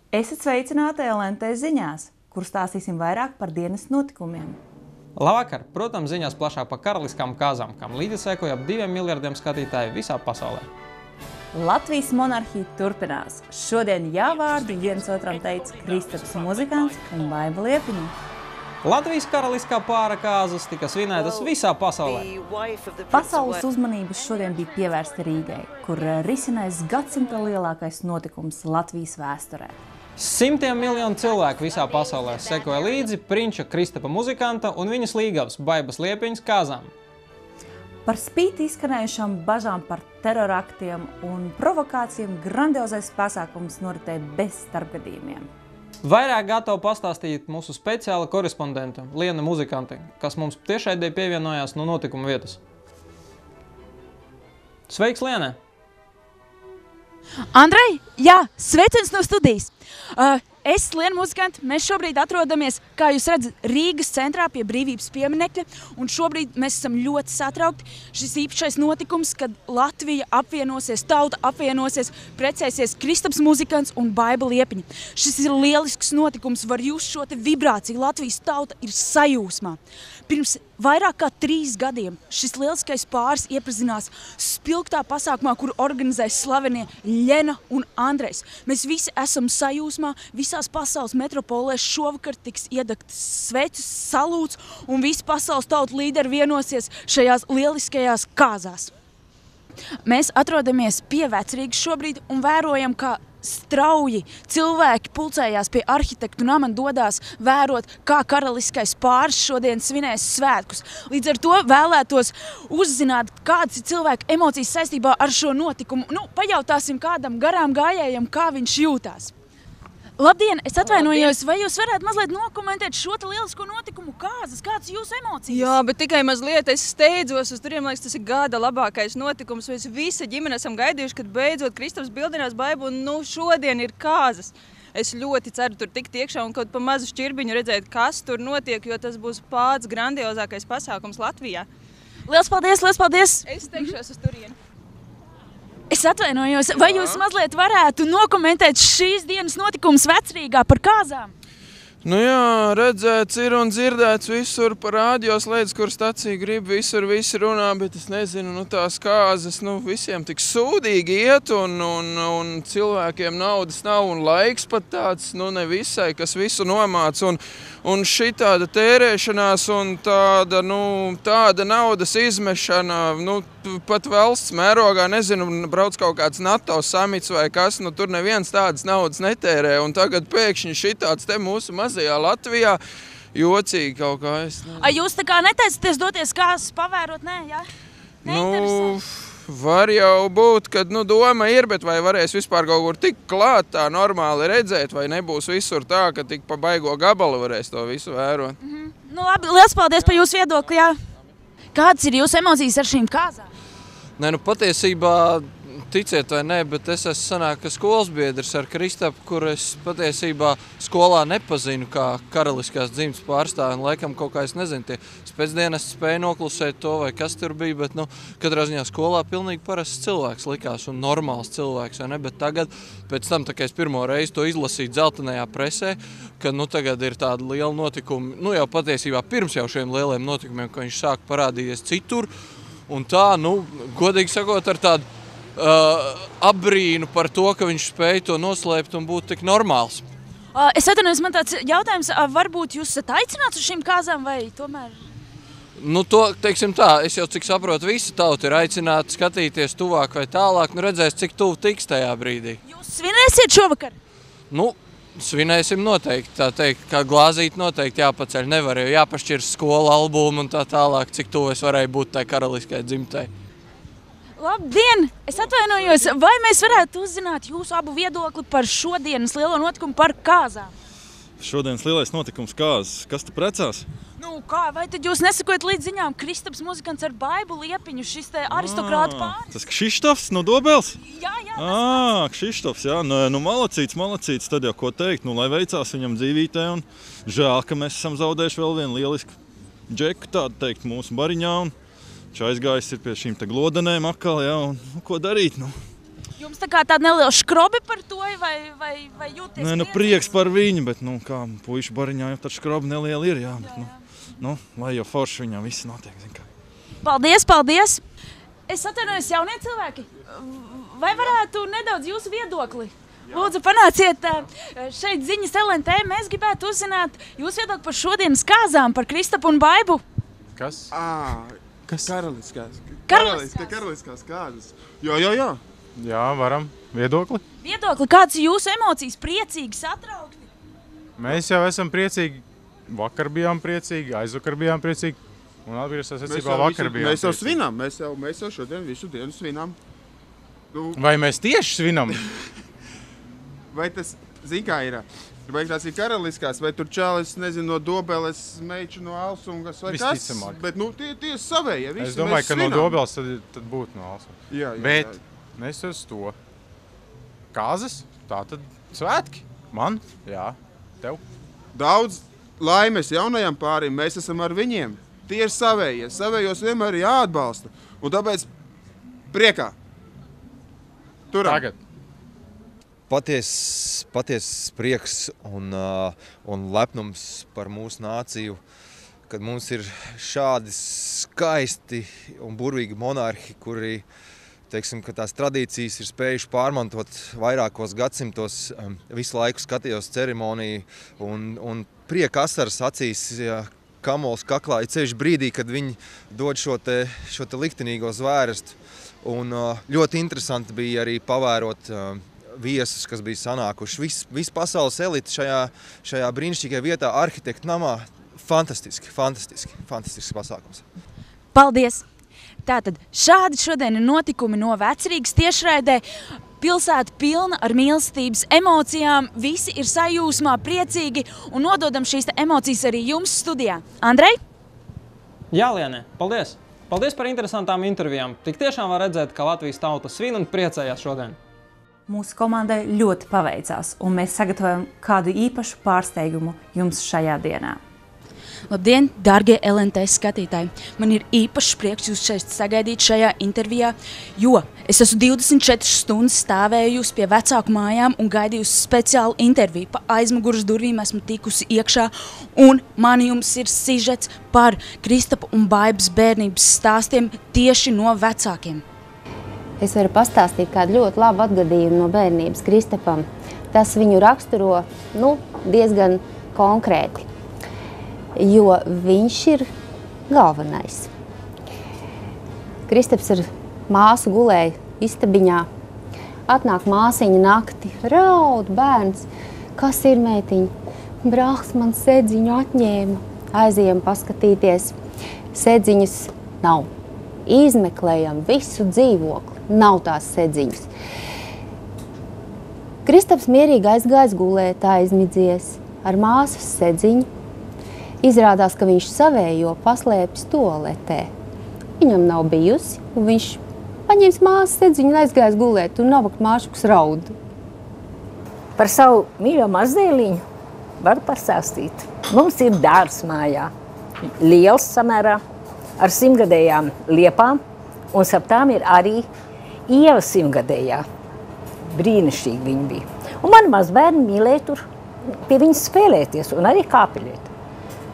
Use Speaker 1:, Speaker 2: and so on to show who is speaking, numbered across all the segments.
Speaker 1: Esiet sveicināti LNT ziņās, kur stāstīsim vairāk par dienas notikumiem.
Speaker 2: Labvakar! Protams, ziņās plašāk par karaliskām kāzām, kam līdzi sekoja ap 2 miljardiem skatītāju visā pasaulē.
Speaker 1: Latvijas monarhija turpinās. Šodien jāvārdu viens otram teica Kristaps Muzikants un Baiba Liepiņa.
Speaker 2: Latvijas karaliskā pāra kāzas tika svinētas visā pasaulē.
Speaker 1: Pasaules uzmanības šodien bija pievērsta Rīgai, kur risinājās gadsimta lielākais notikums Latvijas vēsturē.
Speaker 2: Simtiem miljonu cilvēku visā pasaulē sekoja līdzi prinča Kristapa Muzikanta un viņas līgavas Baibas Liepiņas kāzām.
Speaker 1: Par spīti izskanējušām bažām par teroraktiem un provokācijām grandiozais pasākums noritēja bez starpgadījumiem.
Speaker 2: Vairāk gatava pastāstīt mūsu speciāla korespondente Liena Muzikante, kas mums tiešraidē pievienojās no notikuma vietas. Sveiks, Liene!
Speaker 3: Andrej, jā, sveiciens no studijas. Es, Liena Muzikante, mēs šobrīd atrodamies, kā jūs redzat, Rīgas centrā pie Brīvības pieminekļa, un šobrīd mēs esam ļoti satraukti. Šis īpašais notikums, kad Latvija apvienosies, tauta apvienosies, precēsies Kristaps Muzikants un Baiba Liepiņa. Šis ir lielisks notikums, var just šo te vibrāciju, Latvijas tauta ir sajūsmā. Pirms vairāk kā 3 gadiem šis lieliskais pāris iepazinās spilgtā pasākumā, kuru organizēs slavenie Ļena un Andrejs. Mēs visi esam sajūsmā, visās pasaules metropolēs šovakar tiks iedegtas sveces, salūts un visi pasaules tautu līderi vienosies šajās lieliskajās kāzās. Mēs atrodamies pie Vecrīgas šobrīd un vērojam, kā strauji cilvēki pulcējās pie arhitektu nama un dodās vērot, kā karaliskais pāris šodien svinēs svētkus. Līdz ar to vēlētos uzzināt, kādas ir cilvēku emocijas saistībā ar šo notikumu. Pajautāsim kādam garām gājējam, kā viņš jūtās. Labdien, es atvainojos, vai jūs varētu mazliet nokomentēt šo te lielisko notikumu kāzas? Kāds ir jūsu emocijas?
Speaker 4: Jā, bet tikai mazliet es steidzos uz turiem, liekas, tas ir gada labākais notikums. Mēs visa ģimene esam gaidījuši, kad beidzot Kristaps bildinās Baibu, un šodien ir kāzas. Es ļoti ceru tur tikt iekšā un kaut pa mazu šķirbiņu redzēt, kas tur notiek, jo tas būs pats grandiozākais pasākums Latvijā.
Speaker 3: Liels paldies, liels paldies!
Speaker 4: Es teikšos uz turieni.
Speaker 3: Es atvainojos, vai jūs mazliet varētu nokomentēt šīs dienas notikums Vecrīgā par kāzām?
Speaker 5: Jā, redzēts ir un dzirdēts visur par rādio slēdz, kur stacija grib, visur visi runā, bet es nezinu, tās kāzas, visiem tik sūdīgi iet un cilvēkiem naudas nav un laiks pat tāds, ne visai, kas visu nomāc un šitāda tērēšanās un tāda naudas izmešana, pat valsts mērogā, nezinu, brauc kaut kāds NATO samits vai kas, tur neviens tādas naudas netērē un tagad pēkšņi šitāds te mūsu mazajā Latvijā jocīgi kaut kā.
Speaker 3: Jūs tā kā netaicaties doties kāzas pavērot, nē, jā?
Speaker 5: Var jau būt, kad doma ir, bet vai varēs vispār kaut kur tik klāt tā normāli redzēt, vai nebūs visur tā, ka tik pa baigo gabalu varēs to visu vērot.
Speaker 3: Labi, liels paldies par jūsu viedokli, jā. Kādas ir jūsu emocijas ar šīm kāzām?
Speaker 6: Patiesībā, ticiet vai nē, bet es esmu sanāk skolas biedrs ar Kristapu, kur es patiesībā skolā nepazinu kā karaliskās dzimtas pārstāvi, un laikam kaut kā es nezinu, tie pēcdienas spēju noklusēt to vai kas tur bija, bet katrā ziņā skolā pilnīgi parasts cilvēks likās un normāls cilvēks, vai ne, bet tagad, pēc tam, tā kā es pirmo reizi to izlasīju dzeltenajā presē, ka tagad ir tāda liela notikuma, jau patiesībā pirms jau šiem lieliem notikumiem, ka viņš sāk parādīties citur, un tā, godīgi sakot, ar tādu apbrīnu par to, ka viņš spēja to noslēpt un būt tik normāls.
Speaker 3: Es atvainojos, man tāds jautājums, varbūt jūs esat aicināts uz šīm kāzām vai tomēr?
Speaker 6: Teiksim tā, es jau cik saprotu, visa tauta ir aicināta skatīties tuvāk vai tālāk, redzēs, cik tuvu tiks tajā brīdī.
Speaker 3: Jūs svinēsiet šovakar?
Speaker 6: Svinēsim noteikti, tā teikt, kā glāzīt noteikti jāpaceļ, nevar jau jāpašķirs skola albumu un tā tālāk, cik tuvu es varēju būt tai karaliskai dzimtai.
Speaker 3: Labdien! Es atvainojos, vai mēs varētu uzzināt jūsu abu viedokli par šodienas lielo notikumu par kāzām?
Speaker 7: Šodienas lielais notikums kāzas. Kas tu precās?
Speaker 3: Vai tad jūs nesakojat līdz ziņām Kristaps Muzikants ar Baibu Liepiņu, šis te aristokrātu pāris?
Speaker 7: Tas Kšištofs no Dobels?
Speaker 3: Jā,
Speaker 7: Kšištofs, jā. Malacīts, tad jau ko teikt. Lai veicās viņam dzīvītē un žēl, ka mēs esam zaudējuši vēl vienu lielisku džeku, tādu teikt, mūsu bariņā. Viņš aizgājis ir pie šīm te glodenēm atkal, jā, un ko darīt,
Speaker 3: Jums tā kā tāda neliela škrobi par to, vai jūties
Speaker 7: Nē, prieks par viņu, bet, kā puišu bariņā jau tad škrobi neliela ir, jā. Bet, lai jau forši viņam viss notiek, zin kā.
Speaker 3: Paldies! Es atvainojos, jaunie cilvēki. Vai varētu nedaudz jūsu viedokli? Lūdzu, panāciet šeit ziņas LNT. Mēs gribētu uzzināt jūsu viedokli par šodienas kāzām, par Kristapu un Baibu.
Speaker 8: Kas?
Speaker 5: Kas? Karaliskās.
Speaker 3: Karaliskās
Speaker 5: kāzas. Jā.
Speaker 8: Jā, varam. Viedokli?
Speaker 3: Viedokli, kāds ir jūsu emocijas? Priecīgi, satraukti?
Speaker 8: Mēs jau esam priecīgi. Vakar bijām priecīgi, aizvakar bijām priecīgi. Un atgriezās secībā vakar bijām
Speaker 5: Mēs jau svinām. Mēs jau šodien visu dienu svinām.
Speaker 8: Vai mēs tieši svinam?
Speaker 5: Vai tas, zin kā ir? Vai tās ir karaliskās, vai tur čālis, nezinu, no Dobeles, meiču no Alsungas, vai kas?
Speaker 8: Visticamāk.
Speaker 5: Bet, tie savējie, visi
Speaker 8: Es domāju,
Speaker 5: mēs
Speaker 8: ka no
Speaker 5: svinām.
Speaker 8: Dobeles tad būtu no Alsungas.
Speaker 5: Jā.
Speaker 8: Bet mēs uz to. Kāzas, tā tad svētki. Man, jā, tev.
Speaker 5: Daudz laimes jaunajam pārim, mēs esam ar viņiem. Tie ir savējie. Savējos vienmēr jāatbalsta. Un tāpēc priekā. Turam.
Speaker 8: Tagad.
Speaker 9: Patiess prieks un lepnums par mūsu nāciju, kad mums ir šādi skaisti un burvīgi monarhi, kuri, teiksim, ka tās tradīcijas ir spējuši pārmantot vairākos gadsimtos. Visu laiku skatījos ceremoniju un prieka asaras acīs, kamols kaklā, ir ceļš brīdī, kad viņi dod šo te liktenīgo zvērstu. Un ļoti interesanti bija arī pavērot viesus, kas bija sanākuši. Viss pasaules elite šajā brīnišķīgajā vietā, arhitektu namā. Fantastisks pasākums.
Speaker 3: Paldies! Tātad šādi šodien ir notikumi no Vecrīgas tiešraidē. Pilsēta pilna ar mīlestības emocijām, visi ir sajūsmā, priecīgi un nododam šīs emocijas arī jums studijā. Andrej?
Speaker 2: Jā, Liene, paldies! Paldies par interesantām intervijām. Tik tiešām var redzēt, ka Latvijas tauta svin un priecājās šodien.
Speaker 1: Mūsu komandai ļoti paveicās, un mēs sagatavojam kādu īpašu pārsteigumu jums šajā dienā.
Speaker 3: Labdien, dārgie LNT skatītāji! Man ir īpašs prieks jūs šeit sagaidīt šajā intervijā, jo es esmu 24 stundas stāvējusi pie vecāku mājām un gaidījusi speciālu interviju. Pa aizmuguras durvīm esmu tikusi iekšā, un man jums ir sižets par Kristapa un Baibas bērnības stāstiem tieši no vecākiem.
Speaker 10: Es varu pastāstīt kādu ļoti labu atgadījumu no bērnības Kristapam. Tas viņu raksturo diezgan konkrēti. Jo viņš ir galvenais. Kristaps ar māsu gulēja istabiņā. Atnāk māsiņa nakti, raud bērns. Kas ir, meitiņa? Brālis man sedziņu atņēma. Aizējam paskatīties. Sedziņas nav. Izmeklējam visu dzīvokli. Nav tās sedziņas. Kristaps mierīgi aizgājis gulēt, aizmidzies ar māsas sedziņu. Izrādās, ka viņš savējo paslēpis toaletē. Viņam nav bijusi, un viņš paņēmis māsas sedziņu un aizgājis gulēt, un navakt māšuks raud.
Speaker 11: Par savu mīļo mazdēliņu varu pastāstīt. Mums ir dārs mājā, liels samērā, ar 100-gadējām liepām, un starp tām ir arī Ieva 100-gadējā. Brīnišķīgi viņa bija. Un mani mazbērni mīlēja tur pie viņas spēlēties un arī kāpeļēt.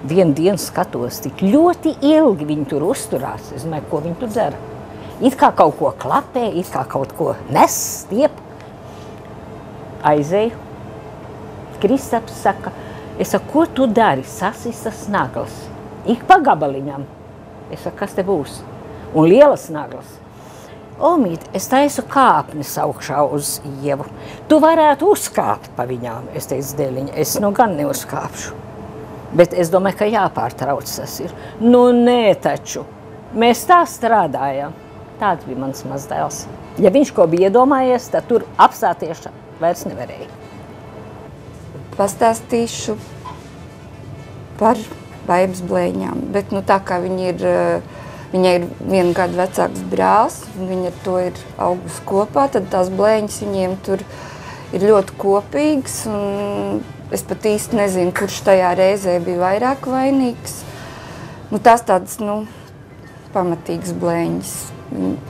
Speaker 11: Vienu dienu skatos, tik ļoti ilgi viņi tur uzturās. Es domāju, ko viņi tur dara. It kā kaut ko klapē, it kā kaut ko nes, stiep. Aizēju. Kristaps saka, ko tu dari? Sasistas naglas. Ik pa gabaliņam. Es saku, kas te būs? Un lielas naglas. Omīt, es taisu kāpnes augšā uz Ievu. Tu varētu uzkāpt pa viņām. Es teicu, dēliņa, es gan neuzkāpšu. Bet es domāju, ka jāpārtrauc tas ir. Nē taču. Mēs tā strādājam. Tāds bija mans mazdēls. Ja viņš ko bija iedomājies, tad tur apstāties vairs nevarēja.
Speaker 12: Pastāstīšu par Baibas blēņām. Bet tā kā viņai ir 1 gadu vecāks brālis, un viņi ar to ir augusi kopā, tad tās blēņas viņiem tur ir ļoti kopīgas. Es pat īsti nezinu, kurš tajā reizē bija vairāk vainīgs. Tās tādas, pamatīgas blēņas.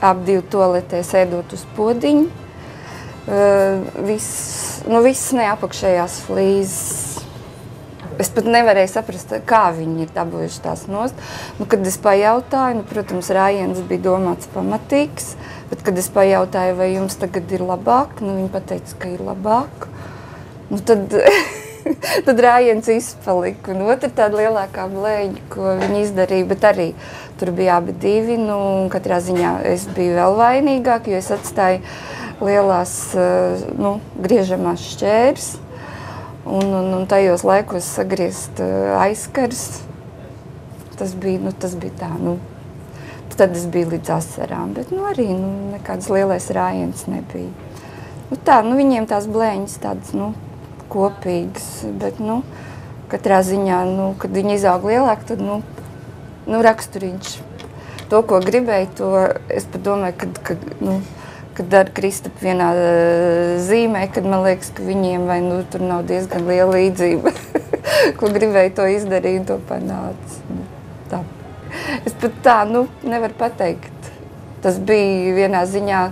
Speaker 12: Ap 2 toaletē sēdot uz podiņu. viss neapakšējās flīzes. Es pat nevarēju saprast, kā viņi ir dabūjuši tās nost. Kad es pajautāju, protams, rājiens bija domāts pamatīgs, bet kad es pajautāju, vai jums tagad ir labāk, viņi pateica, ka ir labāk. Tad rājiens izpalika. Un otra tāda lielākā blēņa, ko viņi izdarīja, bet arī tur bija abi divi. Katrā ziņā es biju vēl vainīgāk, jo es atstāju lielās griežamās šķērs. Un tajos laikos sagriezt aizkars, tas bija tā, tad es biju līdz asarām, bet arī nekāds lielais rājiens nebija. Viņiem tās blēņas tādas, kopīgas, bet, katrā ziņā, kad viņi izaug lielāk, tad, raksturiņš. To, ko gribēju, to es pat domāju, kad ar Kristapu vienā zīmē, kad man liekas, ka viņiem vai tur nav diezgan liela līdzība, ko gribēju to izdarīt un to panāca. Es pat tā, nevaru pateikt. Tas bija vienā ziņā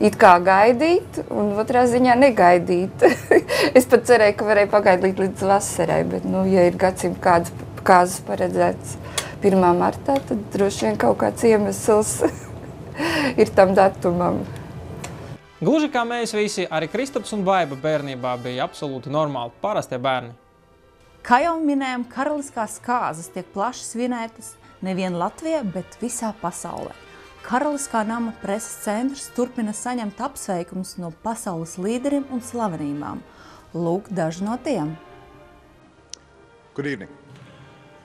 Speaker 12: it kā gaidīt un otrā ziņā negaidīt. Es pat cerēju, ka varēju pagaidīt līdz vasarai, bet, ja ir gadsimta kāzas paredzēts 1. martā, tad droši vien kaut kāds iemesls ir tam datumam.
Speaker 2: Gluži kā mēs visi, arī Kristaps un Baiba bērnībā bija absolūti normāli, parastie bērni.
Speaker 1: Kā jau minējām, karaliskās kāzas tiek plaši svinētas nevien Latvijā, bet visā pasaulē. Karaliskā nama preses centrs turpina saņemt apsveikumus no pasaules līderiem un slavenībām. Lūk, daži no tiem.
Speaker 13: Good evening.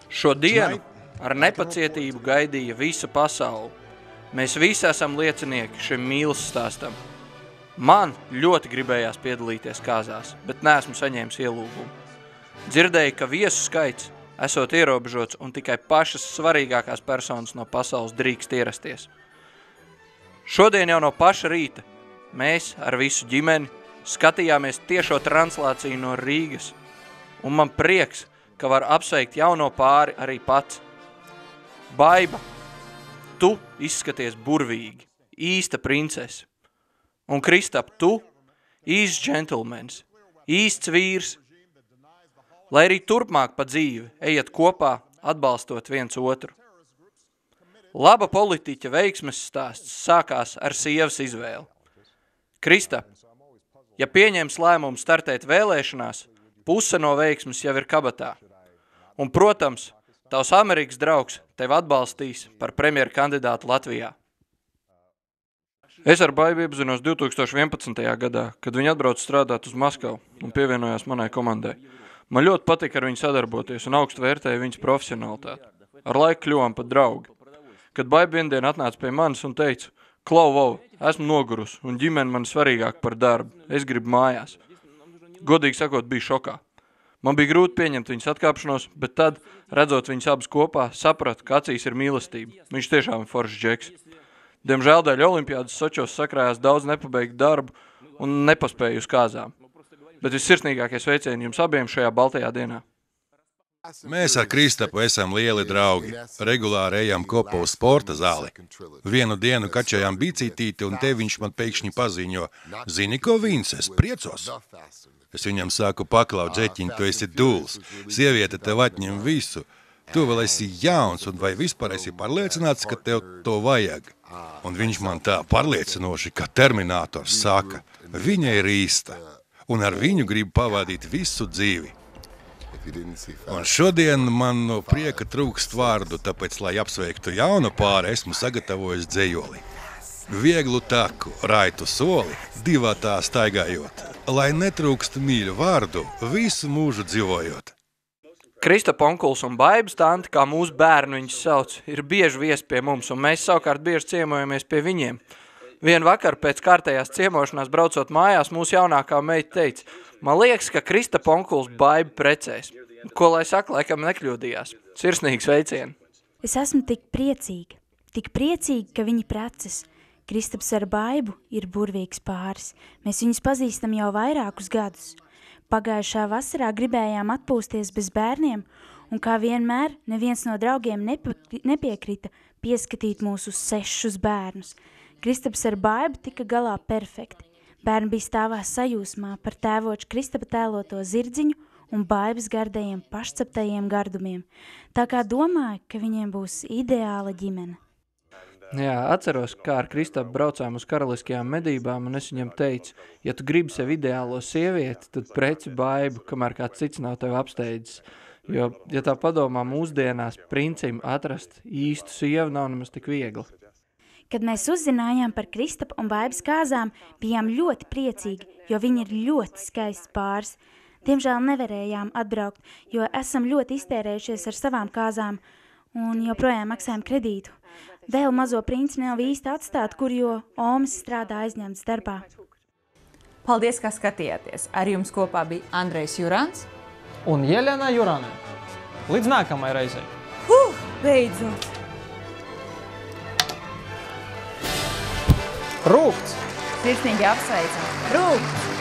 Speaker 6: Šo dienu ar nepacietību gaidīja visa pasaule. Mēs visi esam liecinieki šim mīlas stāstam. Man ļoti gribējās piedalīties kāzās, bet neesmu saņēmis ielūgumu. Dzirdēju, ka viesu skaits esot ierobežots un tikai pašas svarīgākās personas no pasaules drīkst ierasties. Šodien jau no paša rīta mēs ar visu ģimeni skatījāmies tiešo translāciju no Rīgas, un man prieks, ka var apsveikt jauno pāri arī pats. Baiba, tu izskaties burvīgi, īsta princese. Un Kristap, tu, īsts džentlmenis, īsts vīrs, lai arī turpmāk pa dzīvi ejiet kopā, atbalstot viens otru. Laba politiķa veiksmes stāsts sākās ar sievas izvēli. Kristap, ja pieņems lēmumu startēt vēlēšanās, puse no veiksmes jau ir kabatā. Un, protams, tavs Amerikas draugs tevi atbalstīs par premjeru kandidātu Latvijā. Es ar Baibu iepazinos 2011. gadā, kad viņi atbrauc strādāt uz Maskavu un pievienojās manai komandai. Man ļoti patika ar viņu sadarboties un augstu vērtēju viņas profesionalitāti. Ar laiku kļuvām pat draugi. Kad Baiba viendien atnāca pie manis un teica, Klau, esmu nogurus un ģimene man svarīgāk par darbu, es gribu mājās. Godīgi sakot, biju šokā. Man bija grūti pieņemt viņas atkāpšanos, bet tad, redzot viņas abas kopā, sapratu, ka acīs ir mīlestība. Viņš tiešām ir foršs džeks. Diemžēl dēļ olimpiādas Sočos sakrājās daudz nepabeigtu darbu un nepaspēju uz kāzām. Bet vissirsnīgākie sveicieni jums abiem šajā baltajā dienā.
Speaker 13: Mēs ar Kristapu esam lieli draugi. Regulāri ejam kopā uz sporta zāli. Vienu dienu kačējām bicītīti un te viņš man pēkšņi paziņo. Zini, ko Vins, es priecos? Es viņam sāku paklaut, džeķiņ, tu esi dūls. Sieviete tev atņem visu. Tu vēl esi jauns un vai vispār esi pārliecināts, ka tev to vajag? Un viņš man tā pārliecinoši, ka Terminators saka, viņa ir īsta, un ar viņu gribu pavadīt visu dzīvi. Un šodien man no prieka trūkst vārdu, tāpēc, lai apsveiktu jaunu pāri, esmu sagatavojis dzejoli. Vieglu taku, raitu soli, divatā staigājot, lai netrūkst mīļu vārdu, visu mūžu dzīvojot.
Speaker 6: Kristapa onkuls un Baibas tanti, kā mūsu bērni viņus sauc, ir bieži viesi pie mums, un mēs savukārt bieži ciemojamies pie viņiem. Vienu vakaru pēc kārtējās ciemošanās braucot mājās, mūsu jaunākā meita teica, man liekas, ka Kristapa onkuls Baiba precēs. Ko lai saka, laikam nekļūdījās. Sirsnīgi sveicieni.
Speaker 3: Es esmu tik priecīga, ka viņi preces. Kristaps ar Baibu ir burvīgs pāris. Mēs viņus pazīstam jau vairākus gadus. Pagājušā vasarā gribējām atpūsties bez bērniem, un kā vienmēr neviens no draugiem nepiekrita pieskatīt mūsu 6 bērnus. Kristaps ar Baibu tika galā perfekti.
Speaker 14: Bērni bija stāvās sajūsmā par tēvoču Kristapa tēloto zirdziņu un Baibas gardajiem pašceptajiem gardumiem, tā kā domāju, ka viņiem būs ideāla ģimene.
Speaker 6: Jā, atceros, kā ar Kristapu braucām uz karaliskajām medībām, un es viņam teicu, ja tu gribi sev ideālo sievieti, tad preci Baibu, kamēr kāds cits nav tev apsteidzis. Jo, ja tā padomā mūsdienās princim atrast īstu sievu nav nemaz tik viegli.
Speaker 14: Kad mēs uzzinājām par Kristapa un Baibas kāzām, bijām ļoti priecīgi, jo viņi ir ļoti skaists pāris. Diemžēl nevarējām atbraukt, jo esam ļoti iztērējušies ar savām kāzām un joprojām maksājam kredītu. Vēl mazo princi nav īsti atstāt, kur jo Omas strādā aizņemts darbā.
Speaker 1: Paldies, ka skatījāties! Ar jums kopā bija Andrejs Jurāns
Speaker 2: un Jelena Jurāne. Līdz nākamai reizei!
Speaker 1: Beidzot!
Speaker 2: Rūgts!
Speaker 1: Sirsnīgi apsveicam! Rūgts!